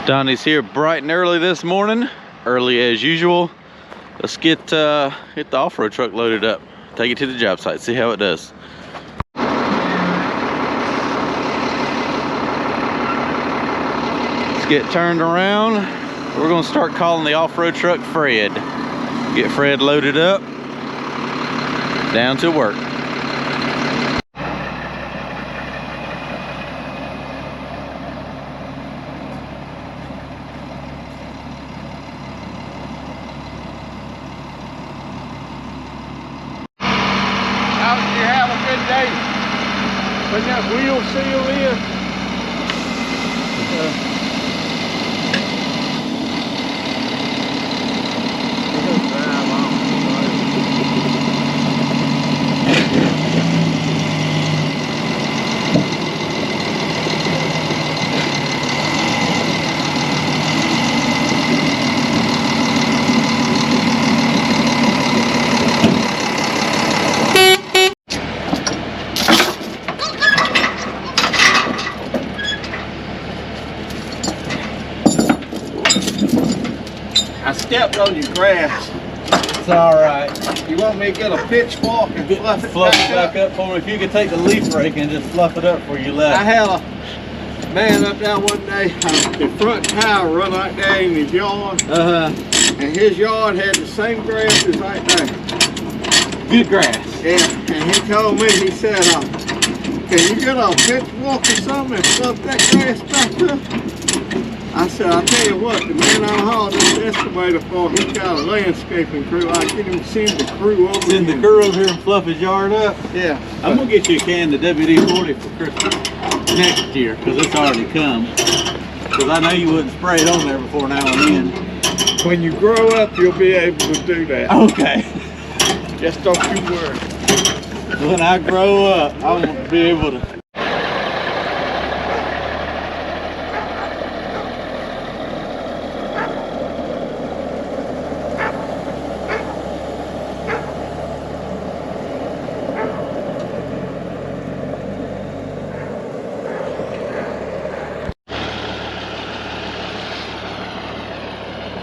Donnie's here bright and early this morning, early as usual. Let's get the off-road truck loaded up, take it to the job site, see how it does. Let's get turned around. We're gonna start calling the off-road truck Fred. Get Fred loaded up, down to work. Put that wheel seal in. Drive off. I stepped on your grass. It's all right. You want me to get a pitchfork and fluff it back up for me? If you could take the leaf rake and just fluff it up before you left. I had a man up there one day, the front tire run right there in his yard. And his yard had the same grass as right there. Good grass. Yeah, and he told me, he said, can you get a pitchfork or something and fluff that grass back up? I said, I'll tell you what, the man I hauled this excavator for, he's got a landscaping crew. I can even send the crew over here. Send the crew over here and fluff his yard up? Yeah. I'm going to get you a can of WD-40 for Christmas next year, because it's already come. Because I know you wouldn't spray it on there before now and then. When you grow up, you'll be able to do that. Okay. Just don't you worry. When I grow up, I want to be able to.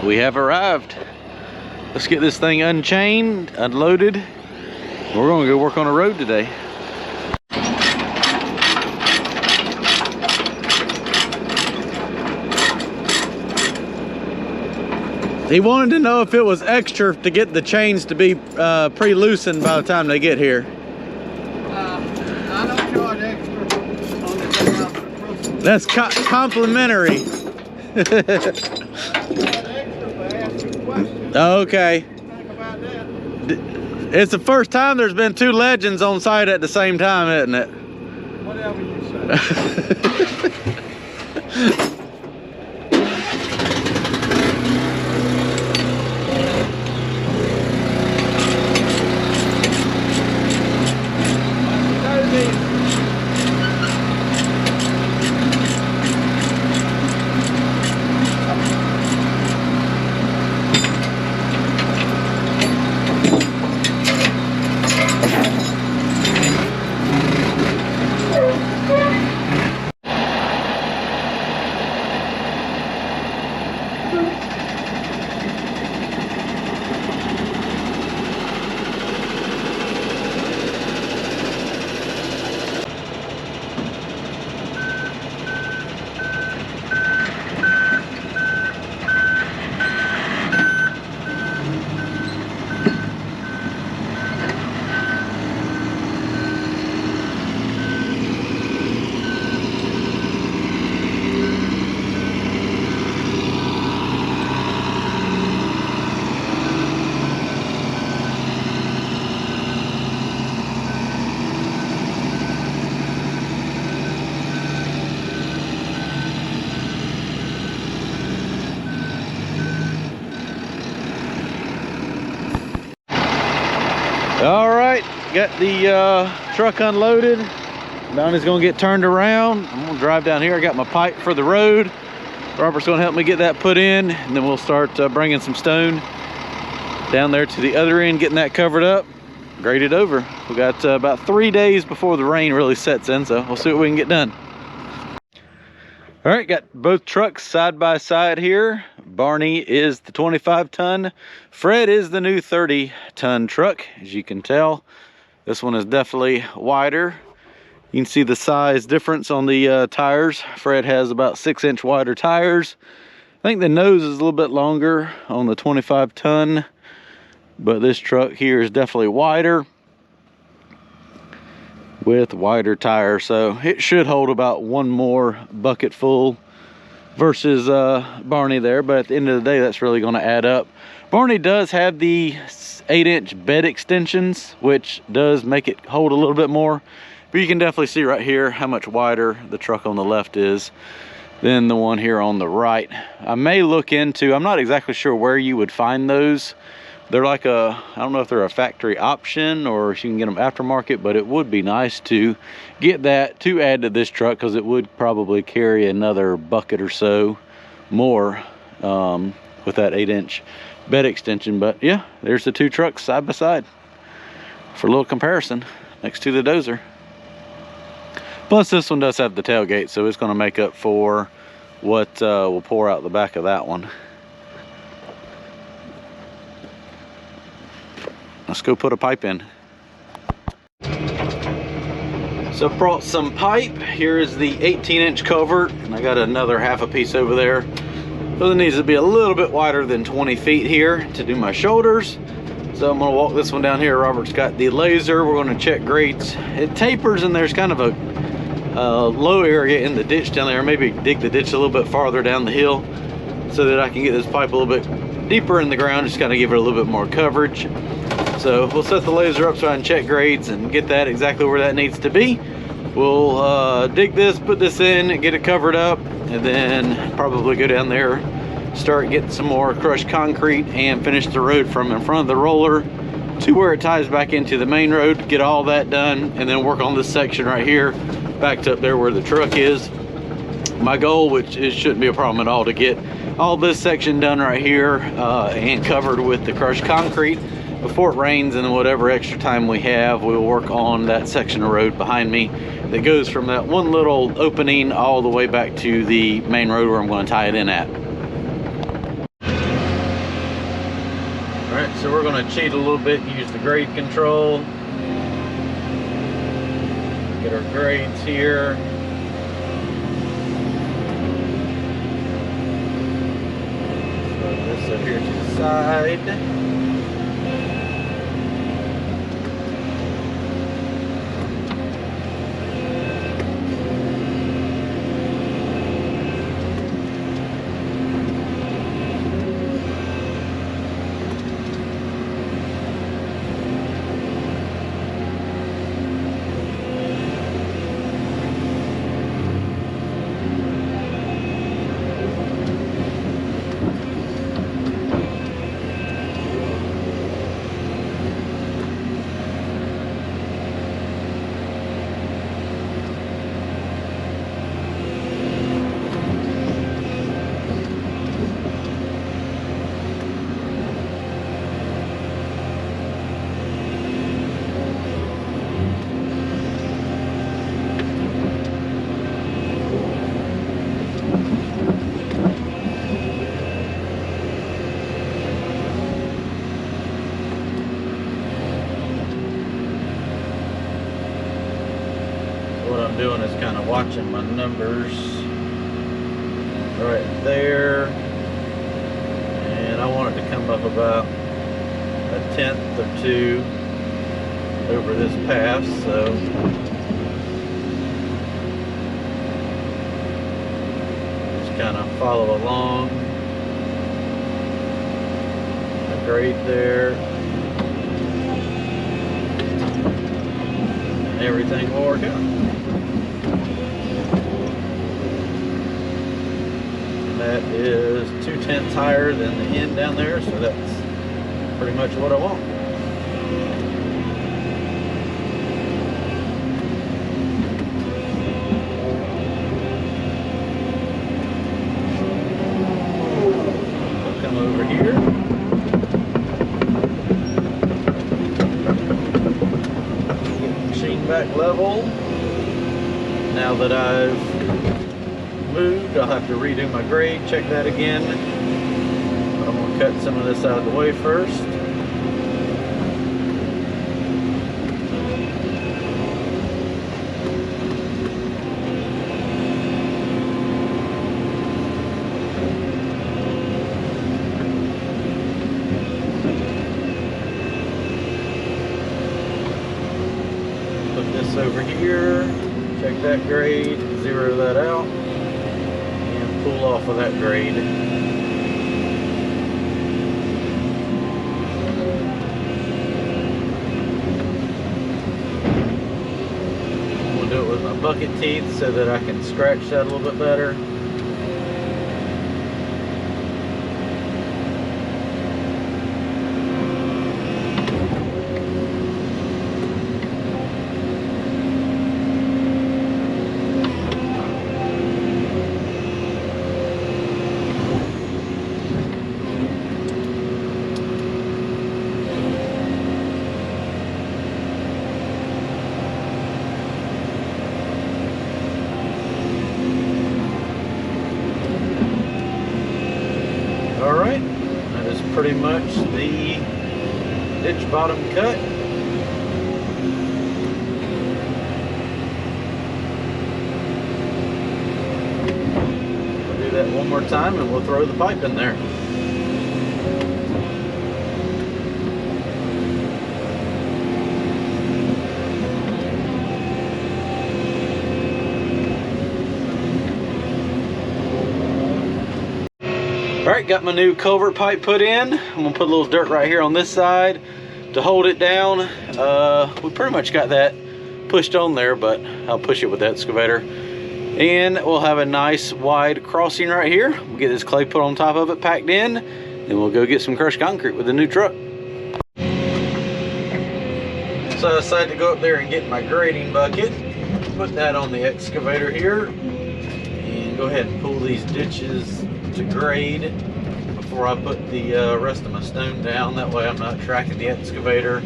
We have arrived. Let's get this thing unchained, unloaded. We're gonna go work on a road today. He wanted to know if it was extra to get the chains to be pre-loosened by the time they get here. I don't charge extra on the That's complimentary. Okay. It's the first time there's been two legends on site at the same time, isn't it? Whatever you say. All right, got the truck unloaded. Donnie's gonna get turned around. I'm gonna drive down here. I got my pipe for the road. Robert's gonna help me get that put in, and then we'll start bringing some stone down there to the other end, getting that covered up, graded over. We got about 3 days before the rain really sets in, so we'll see what we can get done. All right, got both trucks side by side here. Barney is the 25-ton. Fred is the new 30-ton truck. As you can tell, this one is definitely wider. You can see the size difference on the tires. Fred has about 6-inch wider tires. I think the nose is a little bit longer on the 25-ton, but this truck here is definitely wider with wider tires, so it should hold about one more bucket full versus Barney there. But at the end of the day, that's really going to add up. Barney does have the 8-inch bed extensions, which does make it hold a little bit more, but you can definitely see right here how much wider the truck on the left is than the one here on the right. I may look into, I'm not exactly sure where you would find those. They're like I don't know if they're a factory option or if you can get them aftermarket, but it would be nice to get that to add to this truck, because it would probably carry another bucket or so more with that 8-inch bed extension. But yeah, there's the two trucks side by side for a little comparison next to the dozer. Plus this one does have the tailgate, so it's going to make up for what will pour out the back of that one. Let's go put a pipe in. So I brought some pipe. Here is the 18-inch culvert, and I got another half a piece over there. So it needs to be a little bit wider than 20 feet here to do my shoulders. So I'm gonna walk this one down here. Robert's got the laser. We're gonna check grades. It tapers, and there's kind of a low area in the ditch down there. Maybe dig the ditch a little bit farther down the hill so that I can get this pipe a little bit deeper in the ground, just kind of give it a little bit more coverage. So we'll set the laser up so I can check grades and get that exactly where that needs to be. We'll dig this, put this in, get it covered up, and then probably go down there, start getting some more crushed concrete, and finish the road from in front of the roller to where it ties back into the main road, get all that done, and then work on this section right here, back to up there where the truck is. My goal, which it shouldn't be a problem at all, to get all this section done right here and covered with the crushed concrete before it rains, and then whatever extra time we have, we'll work on that section of road behind me that goes from that one little opening all the way back to the main road where I'm going to tie it in at. All right, so we're going to cheat a little bit, use the grade control, get our grades here. Throw this up here to the side. What I'm doing is kind of watching my numbers right there, and I want it to come up about a 1/10 or 2 over this pass, so just kind of follow along the grade there. Everything will work out. And that is 2/10 higher than the end down there, so that's pretty much what I want. I'll come over here. Back level. Now that I've moved. I'll have to redo my grade, check that again. But I'm gonna cut some of this out of the way first. Over here, check that grade, zero that out, and pull off of that grade. We'll do it with my bucket teeth so that I can scratch that a little bit better. Alright, that is pretty much the ditch bottom cut. We'll do that one more time and we'll throw the pipe in there. Alright, got my new culvert pipe put in. I'm gonna put a little dirt right here on this side to hold it down. We pretty much got that pushed on there, but I'll push it with the excavator. And we'll have a nice wide crossing right here. We'll get this clay put on top of it, packed in, and we'll go get some crushed concrete with the new truck. So I decided to go up there and get my grading bucket, put that on the excavator here, and go ahead and pull these ditches to grade before I put the rest of my stone down. That way I'm not tracking the excavator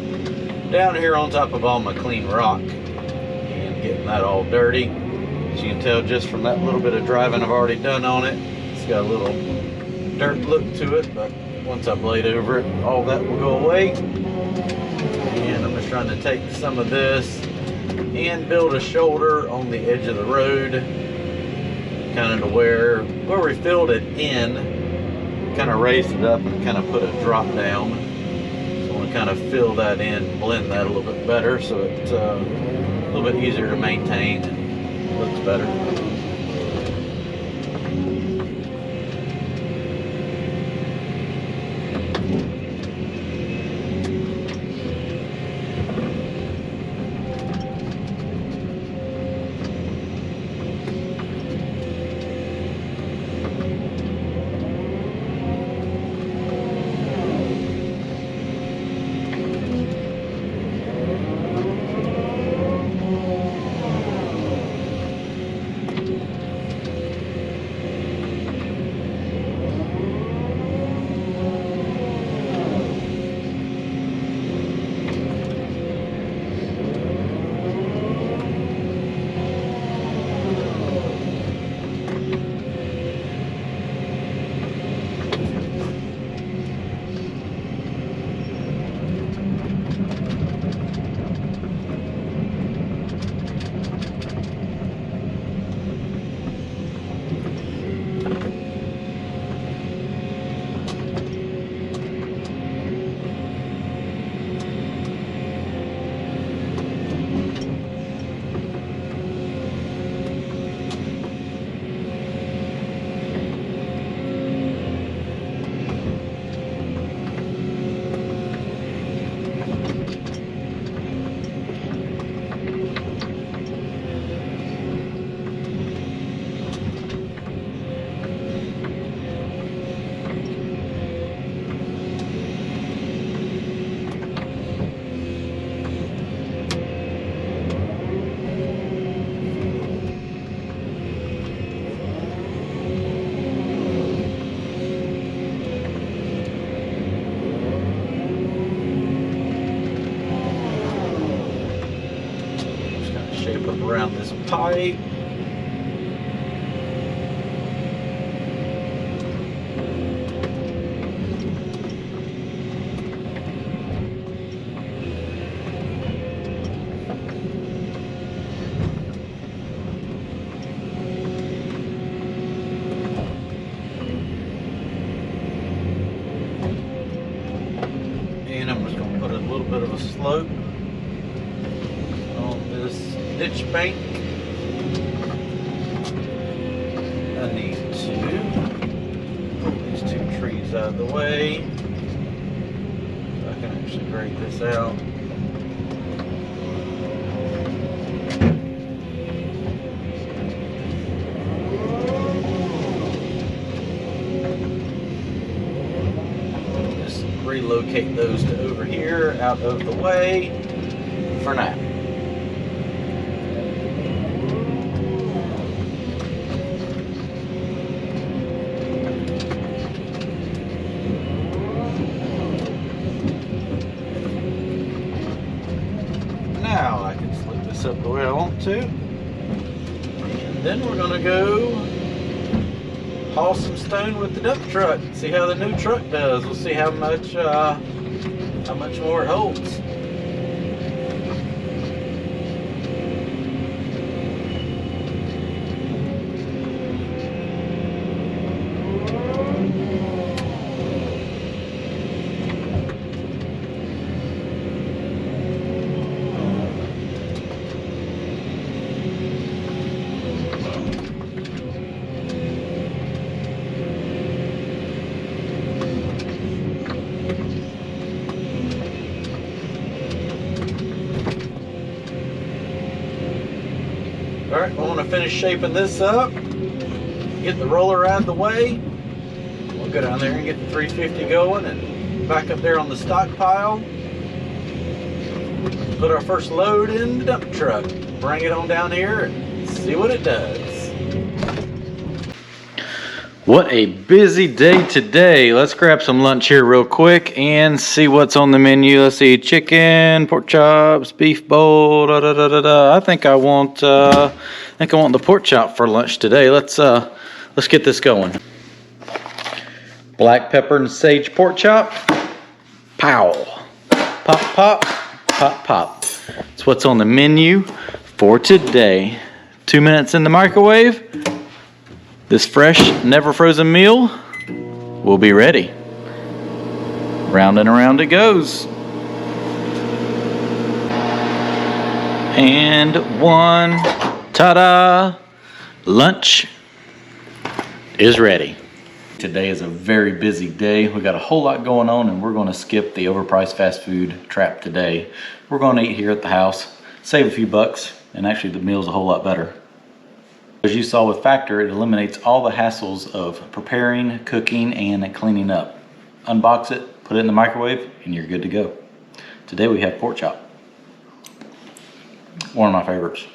down here on top of all my clean rock and getting that all dirty. As you can tell just from that little bit of driving I've already done on it, it's got a little dirt look to it, but once I blade over it, all that will go away. And I'm just trying to take some of this and build a shoulder on the edge of the road, kind of to where we filled it in, kind of raised it up and kind of put a drop down. So I want to kind of fill that in, blend that a little bit better so it's a little bit easier to maintain and looks better. shape up around this pipe. a slope on this ditch bank. I need to pull these two trees out of the way so I can actually grade this out. Relocate those to over here, out of the way for now. Now I can slip this up the way I want to. And then we're gonna go haul some stone with the dump truck. See how the new truck does. We'll see how much more it holds. Alright, I want to finish shaping this up, get the roller out of the way. We'll go down there and get the 350 going and back up there on the stockpile. Put our first load in the dump truck, bring it on down here and see what it does. What a busy day today. Let's grab some lunch here real quick and see what's on the menu. Let's see, chicken, pork chops, beef bowl, I think I want the pork chop for lunch today. Let's get this going. Black pepper and sage pork chop. Pow. Pop, pop, pop, pop. That's what's on the menu for today. 2 minutes in the microwave. This fresh, never frozen meal will be ready. Round and around it goes. And one, ta-da! Lunch is ready. Today is a very busy day. We got a whole lot going on and we're gonna skip the overpriced fast food trap today. We're gonna eat here at the house, save a few bucks, and actually the meal's a whole lot better. As you saw with Factor, it eliminates all the hassles of preparing, cooking, and cleaning up. Unbox it, put it in the microwave, and you're good to go. Today we have pork chop. One of my favorites.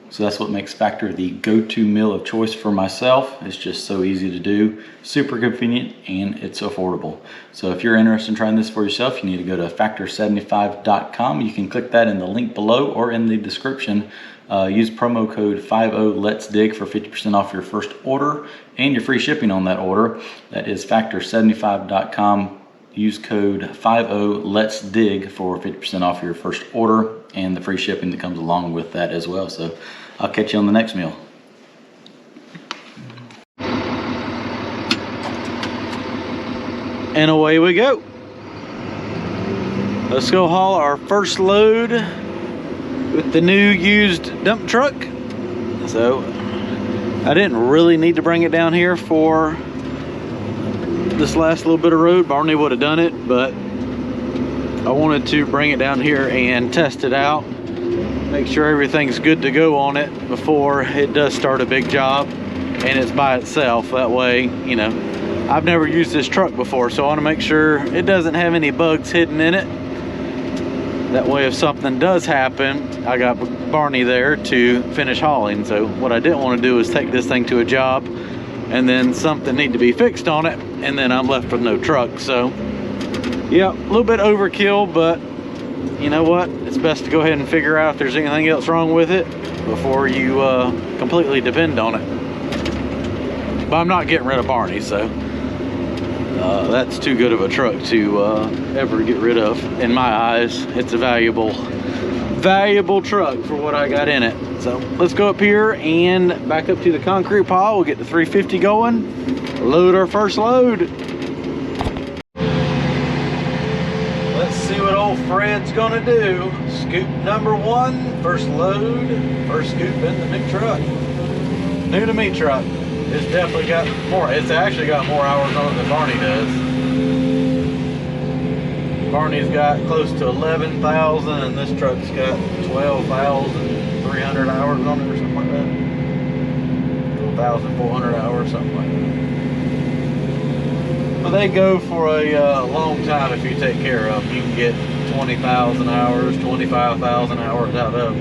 So that's what makes Factor the go-to meal of choice for myself. It's just so easy to do, super convenient, and it's affordable. So if you're interested in trying this for yourself, you need to go to factor75.com. You can click that in the link below or in the description. Use promo code 50LetsDig for 50% off your first order and your free shipping on that order. That is factor75.com. Use code 50LetsDig for 50% off your first order and the free shipping that comes along with that as well. So I'll catch you on the next meal. And away we go. Let's go haul our first load with the new used dump truck. So I didn't really need to bring it down here for this last little bit of road. Barney would have done it, but I wanted to bring it down here and test it out, make sure everything's good to go on it before it does start a big job and it's by itself. That way, you know, I've never used this truck before, so I want to make sure it doesn't have any bugs hidden in it. That way if something does happen, I got Barney there to finish hauling. So what I didn't want to do is take this thing to a job and then something need to be fixed on it and then I'm left with no truck. So yeah, a little bit overkill, but you know what? It's best to go ahead and figure out if there's anything else wrong with it before you completely depend on it. But I'm not getting rid of Barney, so that's too good of a truck to ever get rid of in my eyes. It's a valuable truck for what I got in it. So let's go up here and back up to the concrete pile. We'll get the 350 going, load our first load. Let's see what old Fred's gonna do scoop number 1, first load, first scoop in the new truck. New to me truck. It's definitely got more, it's actually got more hours on it than Barney does. Barney's got close to 11,000 and this truck's got 12,300 hours on it or something like that. 12,400 hours, something like that. But they go for a long time if you take care of them. You can get 20,000 hours, 25,000 hours out of them.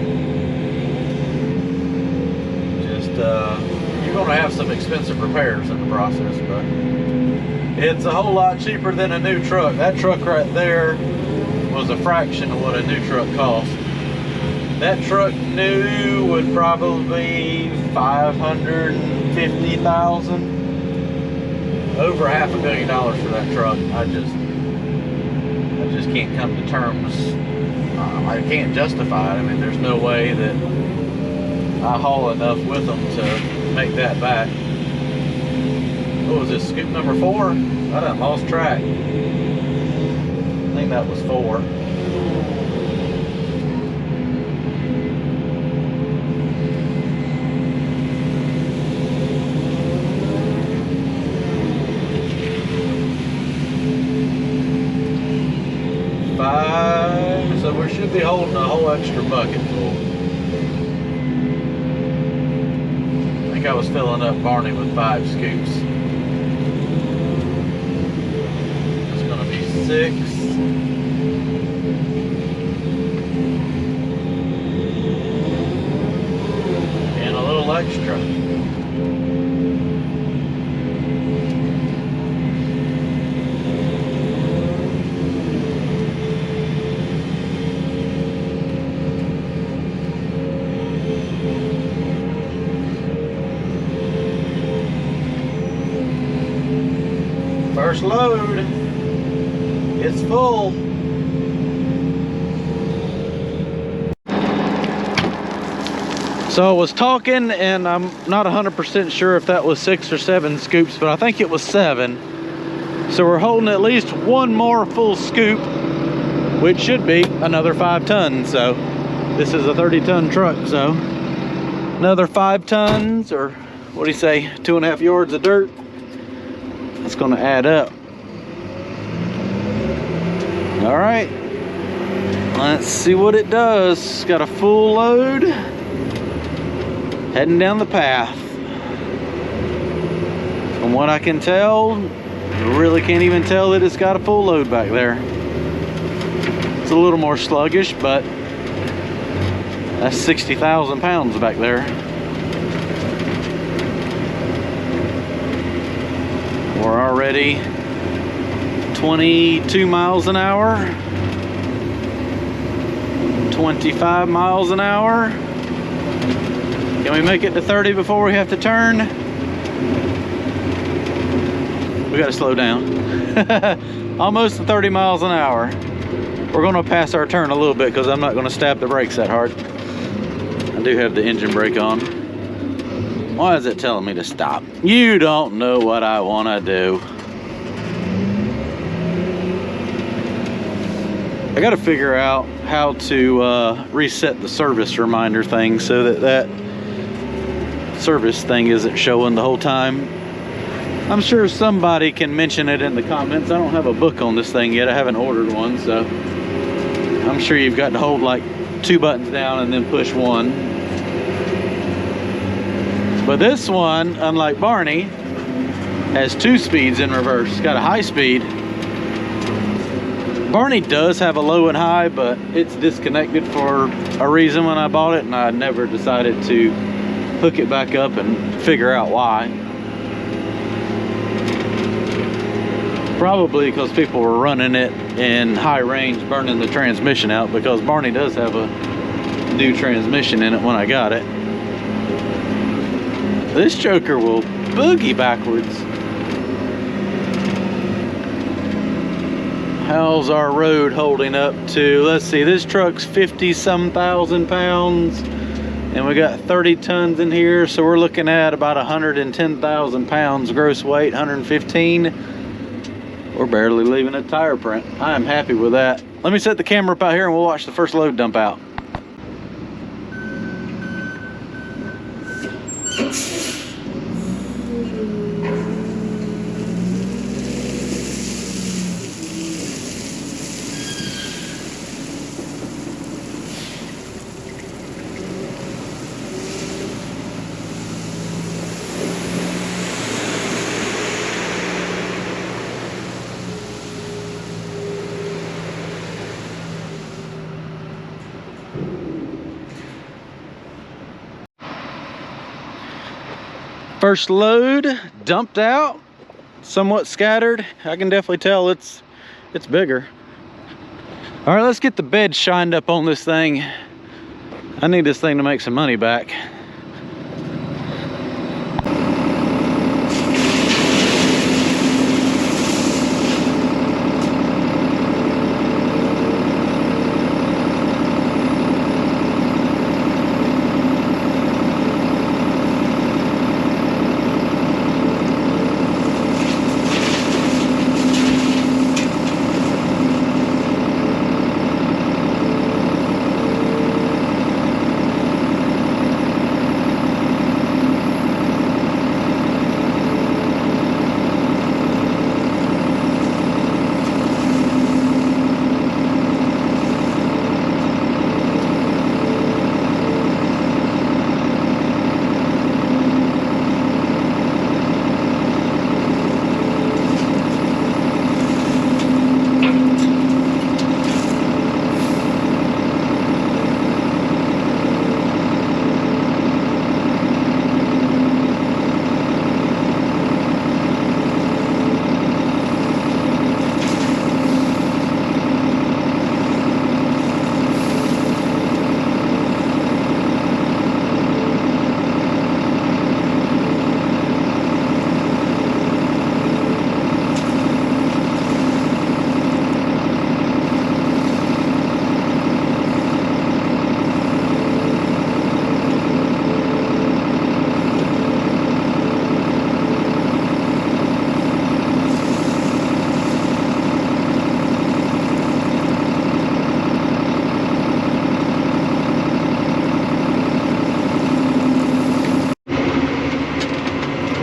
Just, you're going to have some expensive repairs in the process, but it's a whole lot cheaper than a new truck. That truck right there was a fraction of what a new truck cost. That truck new would probably be $550,000. Over $500 million for that truck. I just can't come to terms. I can't justify it. I mean, there's no way that I haul enough with them to make that back. What was this, scoop number 4? I done lost track. I think that was 4. So we should be holding a whole extra bucket full. I think I was filling up Barney with 5 scoops. It's going to be 6. And a little extra. First load, it's full. So I was talking and I'm not 100% sure if that was 6 or 7 scoops, but I think it was 7. So we're holding at least one more full scoop, which should be another 5 tons. So this is a 30-ton truck, so another 5 tons, or what do you say, 2.5 yards of dirt. It's going to add up. All right, let's see what it does. It's got a full load heading down the path. From what I can tell, you really can't even tell that it's got a full load back there. It's a little more sluggish, but that's 60,000 pounds back there. We're already 22 miles an hour, 25 miles an hour. Can we make it to 30 before we have to turn? We gotta slow down. Almost to 30 miles an hour. We're gonna pass our turn a little bit because I'm not gonna stab the brakes that hard. I do have the engine brake on. Why is it telling me to stop? You don't know what I want to do. I got to figure out how to reset the service reminder thing so that that service thing isn't showing the whole time. I'm sure somebody can mention it in the comments. I don't have a book on this thing yet. I haven't ordered one, so I'm sure you've got to hold like 2 buttons down and then push 1. But this one, unlike Barney, has 2 speeds in reverse. It's got a high speed. Barney does have a low and high, but it's disconnected for a reason when I bought it, and I never decided to hook it back up and figure out why. Probably because people were running it in high range, burning the transmission out, because Barney does have a new transmission in it when I got it. This joker will boogie backwards. How's our road holding up to, let's see, this truck's 50-some thousand pounds and we got 30 tons in here, so we're looking at about 110,000 pounds gross weight, 115. We're barely leaving a tire print. I am happy with that. let me set the camera up out here and we'll watch the first load dump out. First load dumped out, somewhat scattered. I can definitely tell it's bigger. All right, let's get the bed shined up on this thing. I need this thing to make some money back.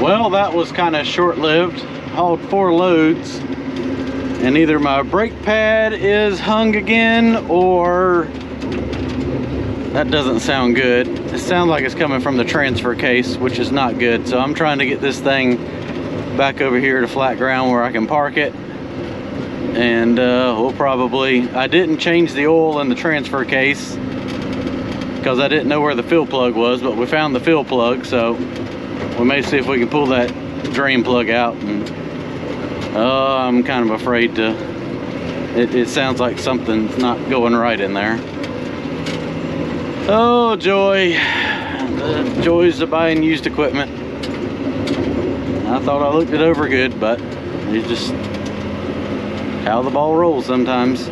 Well, that was kind of short-lived. Hauled 4 loads, and either my brake pad is hung again, or that doesn't sound good. It sounds like it's coming from the transfer case, which is not good. So I'm trying to get this thing back over here to flat ground where I can park it. And we'll probably, I didn't change the oil in the transfer case because I didn't know where the fill plug was, but we found the fill plug, so we may see if we can pull that drain plug out. And I'm kind of afraid to, it sounds like something's not going right in there. Oh, joy. The joys of buying used equipment. I thought I looked it over good, but it's just how the ball rolls sometimes.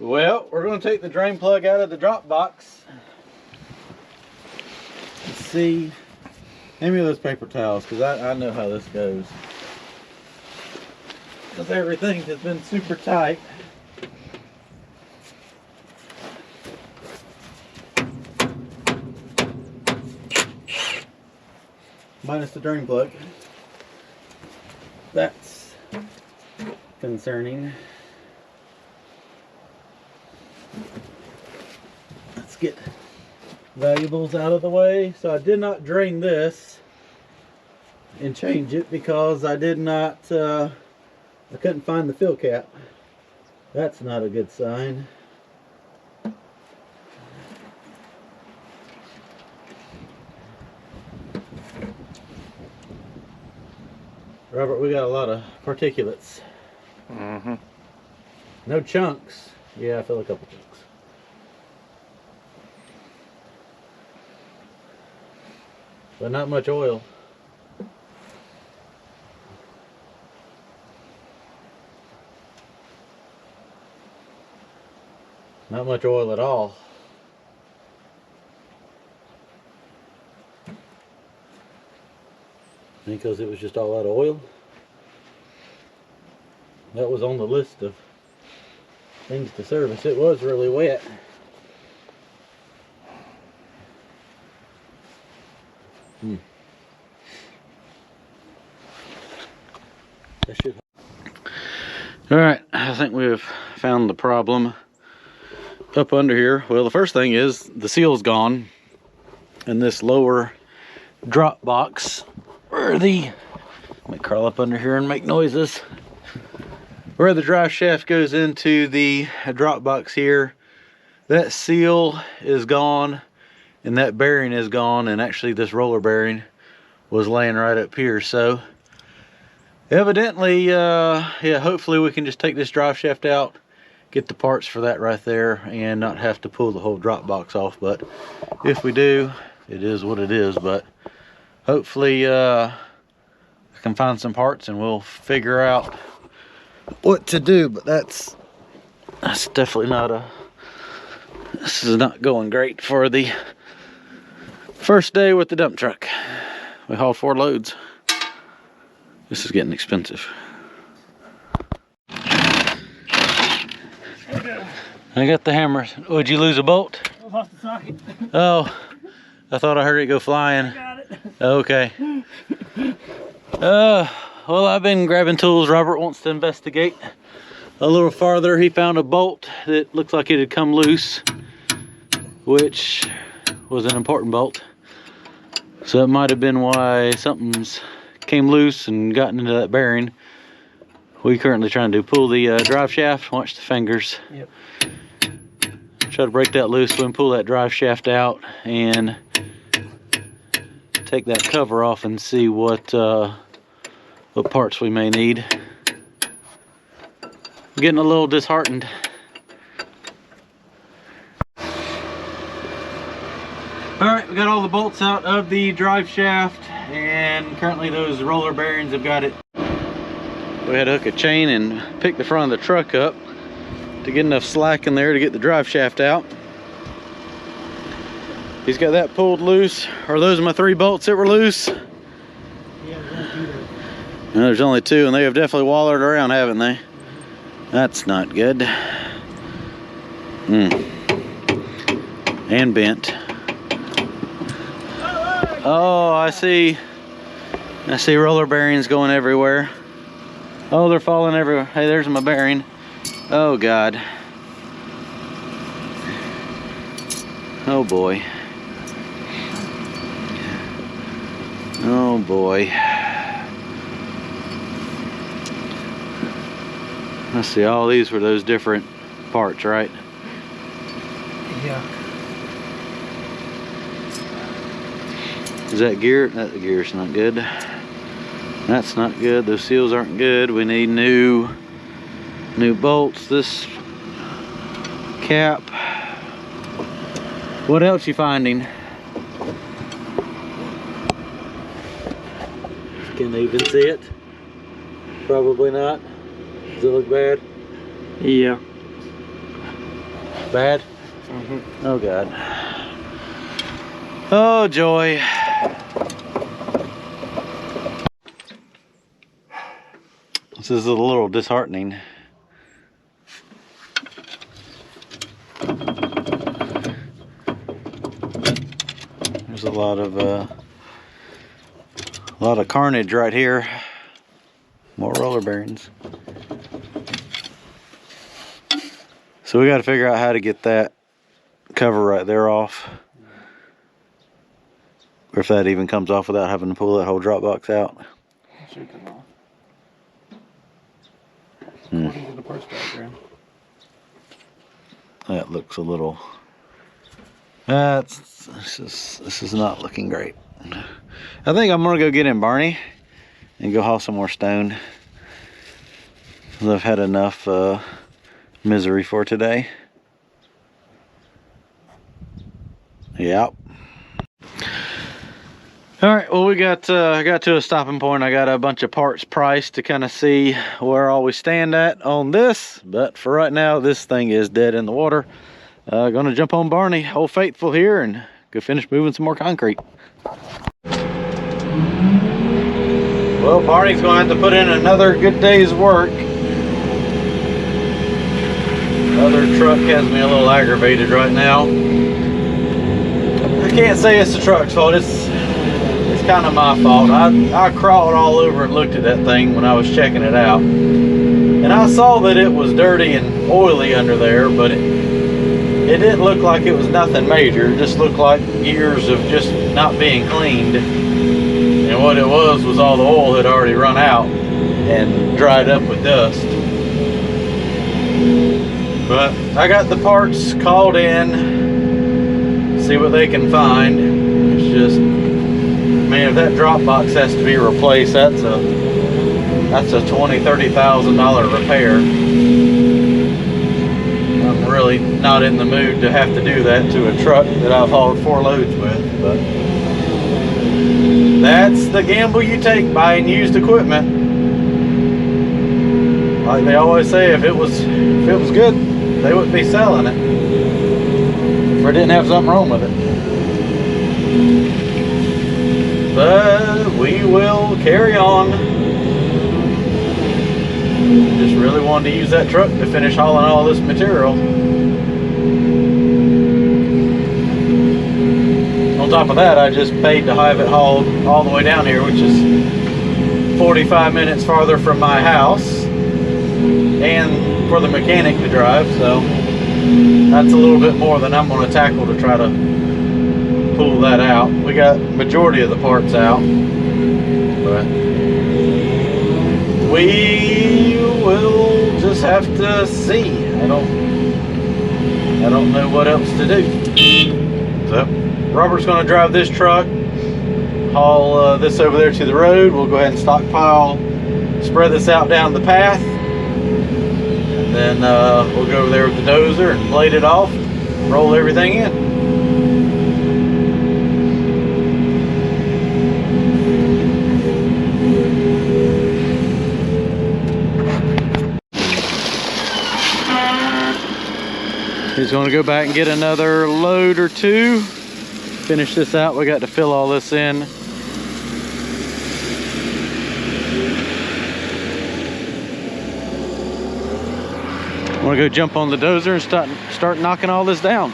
Well, we're going to take the drain plug out of the drop box. Let's see. Hand me those paper towels, because I know how this goes. Because everything has been super tight. Minus the drain plug. That's concerning. Let's get valuables out of the way. So I did not drain this and change it because I did not, I couldn't find the fill cap. That's not a good sign. Robert, we got a lot of particulates. Mm-hmm. No chunks. Yeah, I feel a couple chunks. But not much oil. Not much oil at all. Because it was just all out of oil. that was on the list of things to service. It was really wet. That should. All right, I think we've found the problem up under here. Well, the first thing is the seal's gone, and this lower drop box where the, let me crawl up under here and make noises, where the drive shaft goes into the drop box here, that seal is gone and that bearing is gone, and actually this roller bearing was laying right up here. So evidently, yeah, hopefully we can just take this drive shaft out, get the parts for that right there, and not have to pull the whole drop box off. But if we do, it is what it is. But hopefully I can find some parts and we'll figure out what to do. But that's definitely not a, this is not going great for the first day with the dump truck. We hauled 4 loads. This is getting expensive. I got the hammer. Oh, did you lose a bolt? I lost the socket. Oh, I thought I heard it go flying. I got it. Okay. Well, I've been grabbing tools. Robert wants to investigate a little farther. He found a bolt that looks like it had come loose, which was an important bolt. So it might have been why something's came loose and gotten into that bearing. We currently trying to pull the drive shaft. Watch the fingers. Yep. Try to break that loose, then pull that drive shaft out and take that cover off and see what parts we may need. I'm getting a little disheartened. Alright, we got all the bolts out of the drive shaft, and currently those roller bearings have got it. We had to hook a chain and pick the front of the truck up to get enough slack in there to get the drive shaft out. He's got that pulled loose. Are those my 3 bolts that were loose? Yeah, there's only 2 there. No, there's only 2, and they have definitely wallered around, haven't they? That's not good. And bent. Oh, I see roller bearings going everywhere. Oh, they're falling everywhere. Hey, there's my bearing. Oh God. Oh boy. Oh boy. Let's see, all these were those different parts, right? Yeah. Is that gear? That gear's not good. That's not good. Those seals aren't good. We need new bolts. This cap. What else you finding? Can they even see it? Probably not. Does it look bad? Yeah. Bad? Oh God. Oh joy. This is a little disheartening. There's a lot of carnage right here. More roller bearings. So we got to figure out how to get that cover right there off, or if that even comes off without having to pull that whole drop box out. It should come off. According to the parts diagram. That looks a little. This is not looking great. I think I'm gonna go get in Barney and go haul some more stone. I've had enough misery for today. Yep. All right, well, we got to a stopping point. I got a bunch of parts priced to kind of see where all we stand at on this, but for right now this thing is dead in the water. Gonna jump on Barney, Old Faithful here, and go finish moving some more concrete. Well, Barney's gonna have to put in another good day's work. other truck has me a little aggravated right now. I can't say it's the truck's fault. It's kind of my fault. I crawled all over and looked at that thing when I was checking it out, and I saw that it was dirty and oily under there, but it didn't look like it was nothing major. It just looked like years of just not being cleaned, and what it was all the oil had already run out and dried up with dust. But I got the parts called in, see what they can find. It's just, man, if that drop box has to be replaced, that's a $20,000-$30,000 repair. I'm really not in the mood to have to do that to a truck that I've hauled 4 loads with, but that's the gamble you take buying used equipment. Like they always say, if it was good, they wouldn't be selling it. Or didn't have something wrong with it. But we will carry on. Just really wanted to use that truck to finish hauling all this material. On top of that, I just paid to have it hauled all the way down here, which is 45 minutes farther from my house, and for the mechanic to drive, so that's a little bit more than I'm going to tackle to try to pull that out. We got majority of the parts out, but we will just have to see. I don't know what else to do. So Robert's going to drive this truck, haul this over there to the road. We'll go ahead and stockpile, spread this out down the path, and then we'll go over there with the dozer and blade it off, roll everything in. He's going to go back and get another load or 2. Finish this out. We got to fill all this in. I'm going to go jump on the dozer and start knocking all this down.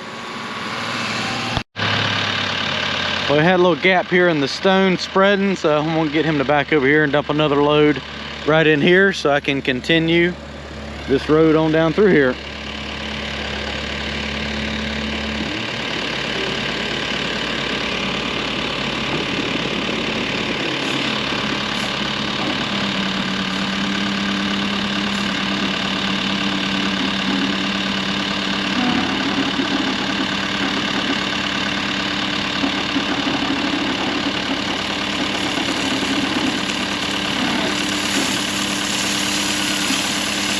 Well, we had a little gap here in the stone spreading, so I'm going to get him to back over here and dump another load right in here so I can continue this road on down through here.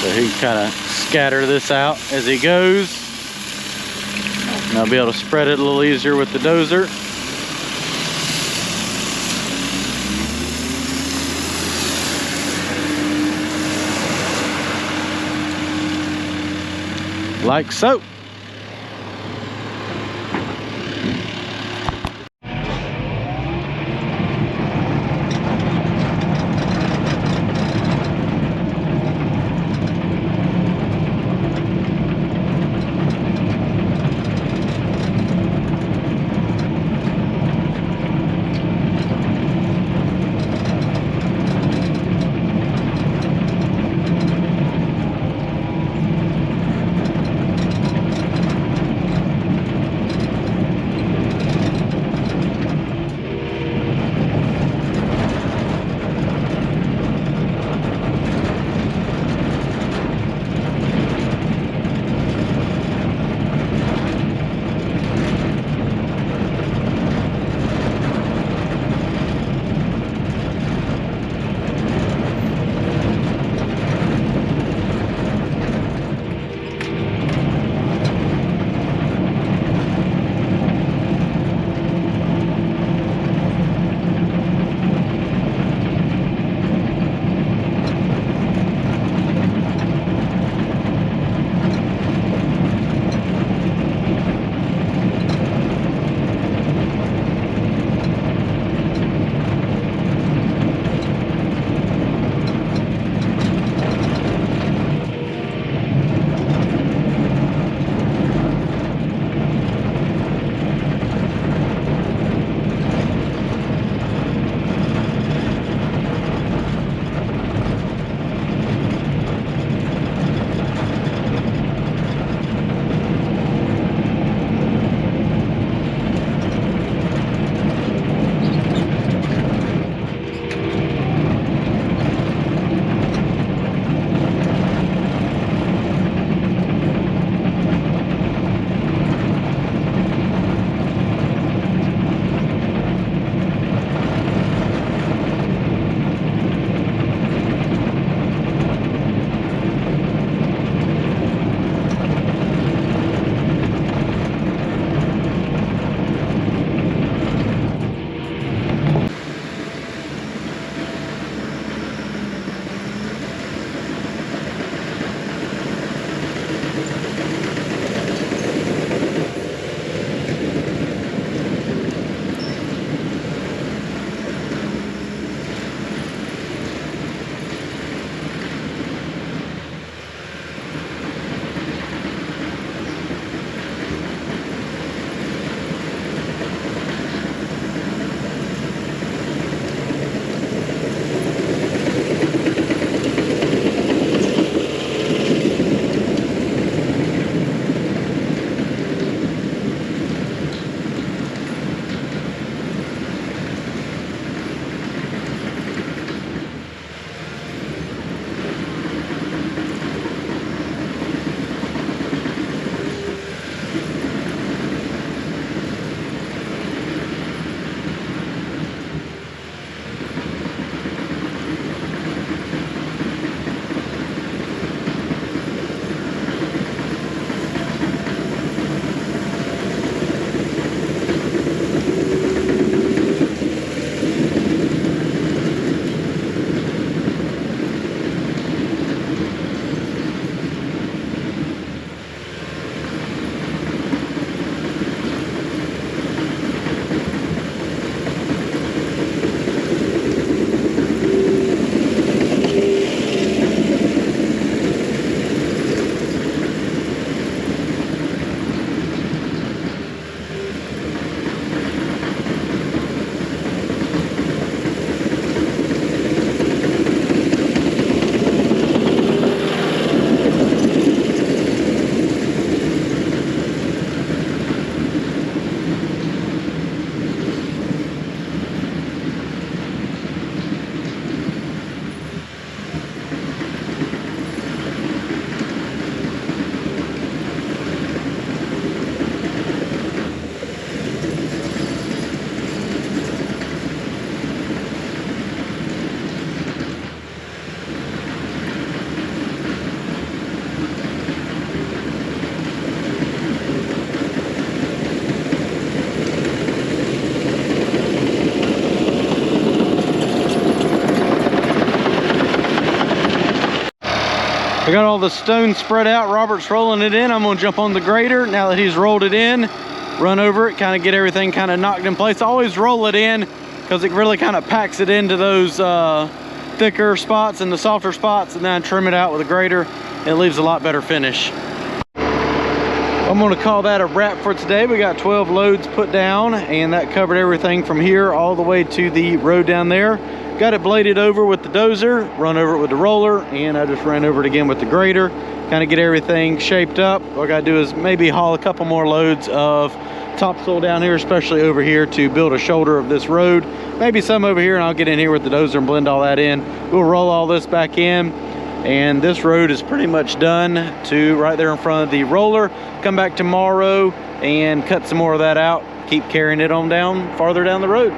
So he can kind of scatter this out as he goes. And I'll be able to spread it a little easier with the dozer. Like so. I got all the stone spread out. Robert's rolling it in. I'm gonna jump on the grader now that he's rolled it in, run over it, kind of get everything kind of knocked in place. I always roll it in because it really kind of packs it into those thicker spots and the softer spots, and then I trim it out with a grader. It leaves a lot better finish. I'm gonna call that a wrap for today. We got 12 loads put down, and that covered everything from here all the way to the road down there. Got it bladed over with the dozer, run over it with the roller, and I just ran over it again with the grader. Kind of get everything shaped up. What I gotta do is maybe haul a couple more loads of topsoil down here, especially over here, to build a shoulder of this road. Maybe some over here, and I'll get in here with the dozer and blend all that in. We'll roll all this back in, and this road is pretty much done to right there in front of the roller. Come back tomorrow and cut some more of that out. Keep carrying it on down farther down the road.